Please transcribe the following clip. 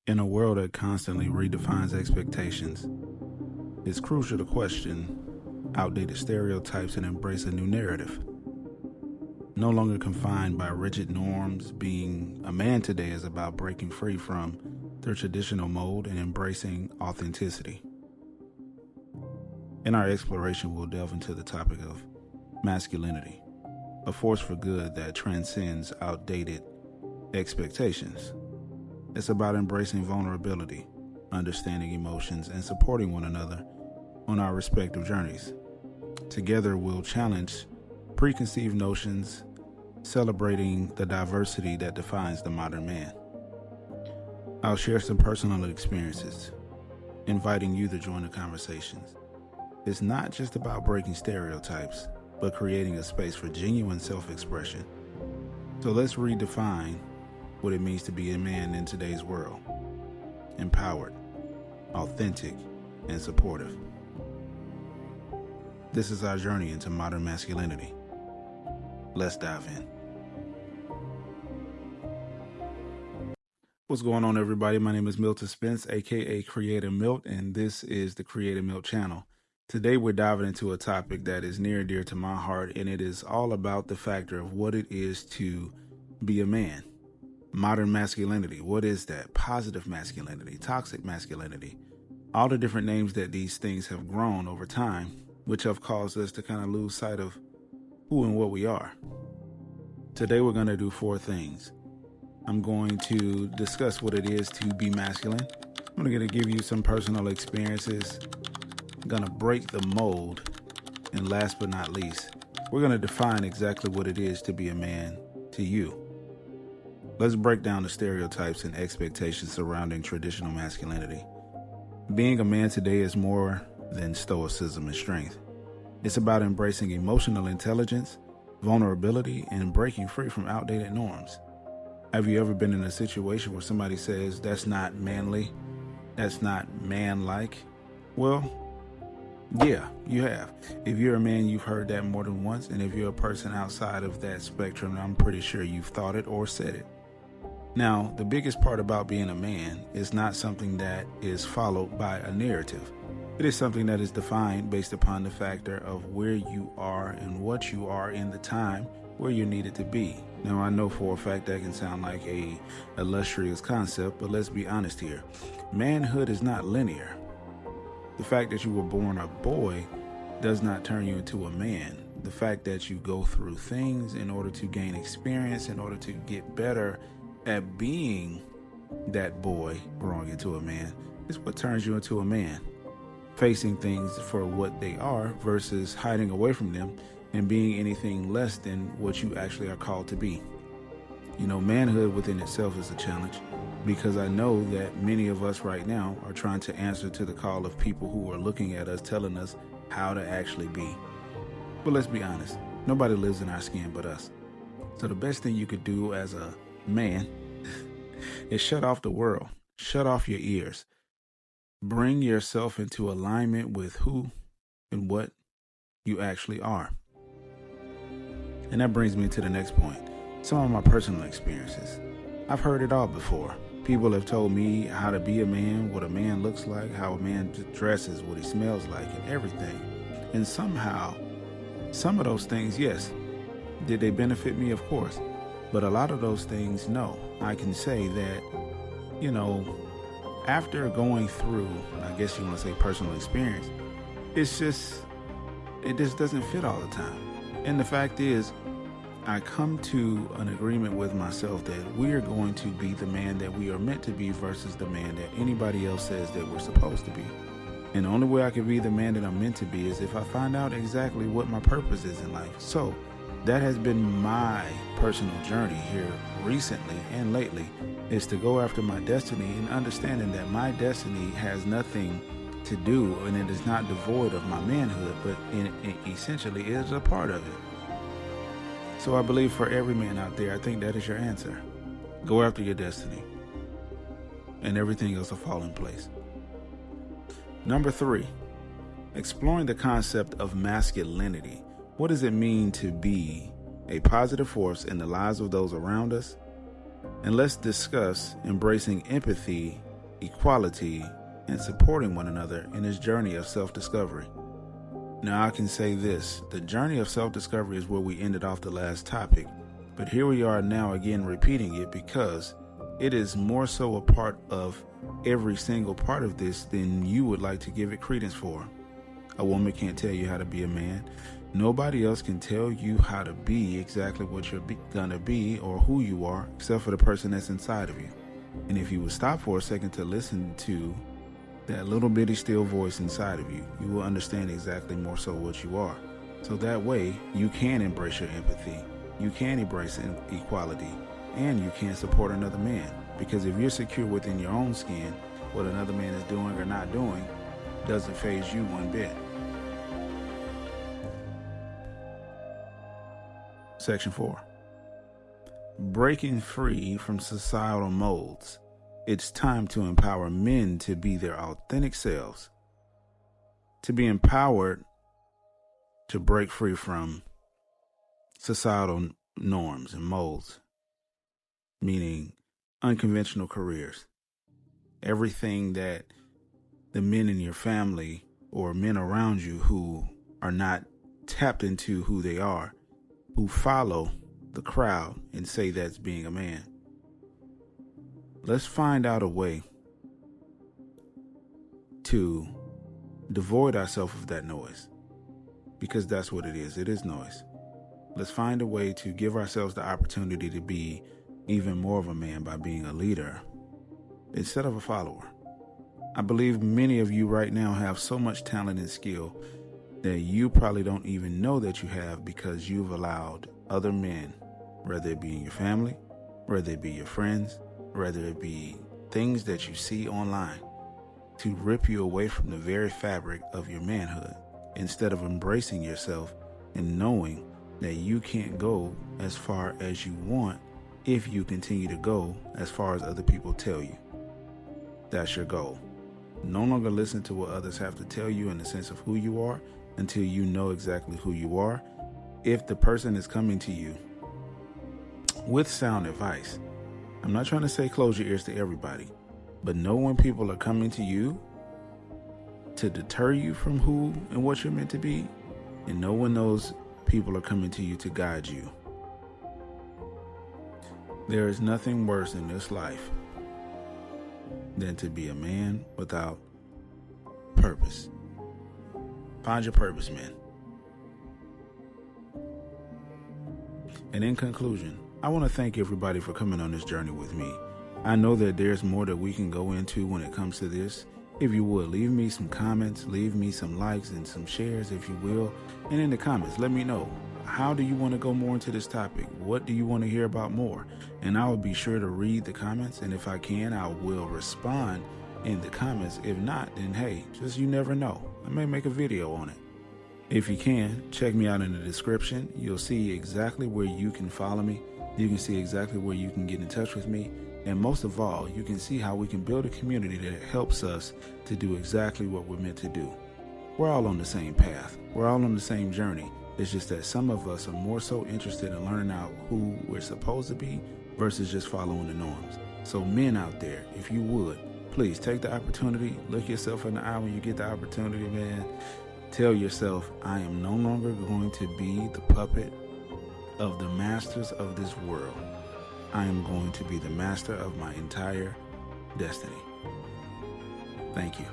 In a world that constantly redefines expectations, it's crucial to question outdated stereotypes and embrace a new narrative. No longer confined by rigid norms, being a man today is about breaking free from the traditional mold and embracing authenticity. In our exploration, we'll delve into the topic of masculinity, a force for good that transcends outdated expectations. It's about embracing vulnerability, understanding emotions, and supporting one another on our respective journeys. Together, we'll challenge preconceived notions, celebrating the diversity that defines the modern man. I'll share some personal experiences, inviting you to join the conversations. It's not just about breaking stereotypes, but creating a space for genuine self-expression. So let's redefine what it means to be a man in today's world. Empowered, authentic, and supportive. This is our journey into modern masculinity. Let's dive in. What's going on, everybody? My name is Milton Spence, aka Creative Milt, and this is the Creative Milt channel. Today we're diving into a topic that is near and dear to my heart, and it is all about the factor of what it is to be a man. Modern masculinity, what is that? Positive masculinity, toxic masculinity, all the different names that these things have grown over time, which have caused us to kind of lose sight of who and what we are. Today we're going to do 4 things. I'm going to discuss what it is to be masculine. I'm going to give you some personal experiences. I'm going to break the mold. And last but not least, we're going to define exactly what it is to be a man to you. Let's break down the stereotypes and expectations surrounding traditional masculinity. Being a man today is more than stoicism and strength. It's about embracing emotional intelligence, vulnerability, and breaking free from outdated norms. Have you ever been in a situation where somebody says, that's not manly, that's not man-like? Well, yeah, you have. If you're a man, you've heard that more than once, and if you're a person outside of that spectrum, I'm pretty sure you've thought it or said it. Now, the biggest part about being a man is not something that is followed by a narrative. It is something that is defined based upon the factor of where you are and what you are in the time where you needed to be. Now, I know for a fact that can sound like a illustrious concept, but let's be honest here. Manhood is not linear. The fact that you were born a boy does not turn you into a man. The fact that you go through things in order to gain experience, in order to get better at being that boy growing into a man, is what turns you into a man. Facing things for what they are versus hiding away from them and being anything less than what you actually are called to be. You know, manhood within itself is a challenge, because I know that many of us right now are trying to answer to the call of people who are looking at us, telling us how to actually be. But let's be honest, nobody lives in our skin but us. So the best thing you could do as a man is shut off the world, shut off your ears, bring yourself into alignment with who and what you actually are. And that brings me to the next point, some of my personal experiences. I've heard it all before. People have told me how to be a man, what a man looks like, how a man dresses, what he smells like, and everything. And somehow, some of those things, yes. Did they benefit me? Of course. But a lot of those things, no. I can say that, you know, after going through, I guess you want to say personal experience, it just doesn't fit all the time. And the fact is, I come to an agreement with myself that we are going to be the man that we are meant to be versus the man that anybody else says that we're supposed to be. And the only way I can be the man that I'm meant to be is if I find out exactly what my purpose is in life. So that has been my personal journey here recently and lately, is to go after my destiny and understanding that my destiny has nothing to do, and it is not devoid of my manhood, but essentially it is a part of it. So I believe for every man out there, I think that is your answer. Go after your destiny, and everything else will fall in place. Number 3, exploring the concept of masculinity. What does it mean to be a positive force in the lives of those around us? And let's discuss embracing empathy equality, and supporting one another in this journey of self-discovery. Now, I can say this, the journey of self-discovery is where we ended off the last topic, but here we are now again repeating it because it is more so a part of every single part of this than you would like to give it credence for. A woman can't tell you how to be a man. Nobody else can tell you how to be exactly what you're gonna be or who you are, except for the person that's inside of you. And if you would stop for a second to listen to that little bitty still voice inside of you, you will understand exactly more so what you are. So that way, you can embrace your empathy, you can embrace equality, and you can support another man. Because if you're secure within your own skin, what another man is doing or not doing doesn't faze you one bit. Section 4. Breaking free from societal molds. It's time to empower men to be their authentic selves. To be empowered to break free from societal norms and molds, meaning unconventional careers. Everything that the men in your family or men around you who are not tapped into who they are, who follow the crowd and say that's being a man. Let's find out a way to devoid ourselves of that noise, because that's what it is. It is noise. Let's find a way to give ourselves the opportunity to be even more of a man by being a leader instead of a follower. I believe many of you right now have so much talent and skill that you probably don't even know that you have because you've allowed other men, whether it be in your family, whether it be your friends, whether it be things that you see online, to rip you away from the very fabric of your manhood, instead of embracing yourself and knowing that you can't go as far as you want if you continue to go as far as other people tell you. That's your goal. No longer listen to what others have to tell you in the sense of who you are until you know exactly who you are. If the person is coming to you with sound advice, I'm not trying to say close your ears to everybody, but know when people are coming to you to deter you from who and what you're meant to be, and know when those people are coming to you to guide you. There is nothing worse in this life than to be a man without purpose. Find your purpose, man. And in conclusion, I want to thank everybody for coming on this journey with me. I know that there's more that we can go into when it comes to this. If you would, leave me some comments, leave me some likes and some shares if you will. And in the comments, let me know, how do you want to go more into this topic? What do you want to hear about more? And I will be sure to read the comments. And if I can, I will respond in the comments. If not, then hey, just you never know. I may make a video on it. If you can, check me out in the description. You'll see exactly where you can follow me. You can see exactly where you can get in touch with me. And most of all, you can see how we can build a community that helps us to do exactly what we're meant to do. We're all on the same path. We're all on the same journey. It's just that some of us are more so interested in learning out who we're supposed to be versus just following the norms. So men out there, if you would, please take the opportunity, look yourself in the eye when you get the opportunity, man. Tell yourself, I am no longer going to be the puppet of the masters of this world. I am going to be the master of my entire destiny. Thank you.